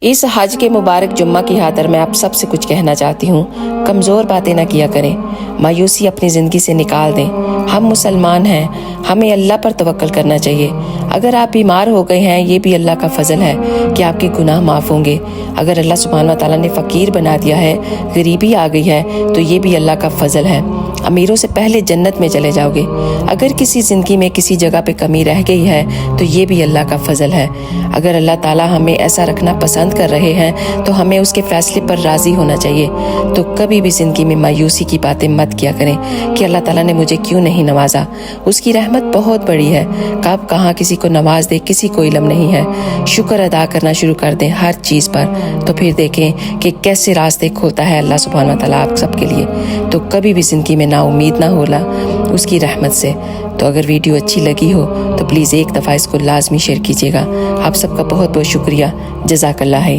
اس حج کے مبارک جمعہ کی خاطر میں آپ سب سے کچھ کہنا چاہتی ہوں، کمزور باتیں نہ کیا کریں، مایوسی اپنی زندگی سے نکال دیں۔ ہم مسلمان ہیں، ہمیں اللہ پر توکل کرنا چاہیے۔ اگر آپ بیمار ہو گئے ہیں، یہ بھی اللہ کا فضل ہے کہ آپ کے گناہ معاف ہوں گے۔ اگر اللہ سبحانہ و تعالیٰ نے فقیر بنا دیا ہے، غریبی آ گئی ہے، تو یہ بھی اللہ کا فضل ہے۔ امیروں سے پہلے جنت میں چلے جاؤ گے۔ اگر کسی زندگی میں کسی جگہ پہ کمی رہ گئی ہے تو یہ بھی اللہ کا فضل ہے۔ اگر اللہ تعالیٰ ہمیں ایسا رکھنا پسند کر رہے ہیں تو ہمیں اس کے فیصلے پر راضی ہونا چاہیے۔ تو کبھی بھی زندگی میں مایوسی کی باتیں مت کیا کریں کہ اللہ تعالیٰ نے مجھے کیوں نہیں نوازا۔ اس کی رحمت بہت بڑی ہے، کب کہاں کسی کو نواز دے کسی کو علم نہیں ہے۔ شکر ادا کرنا شروع کر دیں ہر چیز پر، تو پھر دیکھیں کہ کیسے راستے کھولتا ہے اللہ سبحانہ و تعالیٰ آپ سب کے لیے۔ تو کبھی بھی زندگی میں نا امید نہ ہونا اس کی رحمت سے۔ تو اگر ویڈیو اچھی لگی ہو تو پلیز ایک دفعہ اس کو لازمی شیئر کیجیے گا۔ آپ سب کا بہت بہت شکریہ، جزاک اللہ ہے۔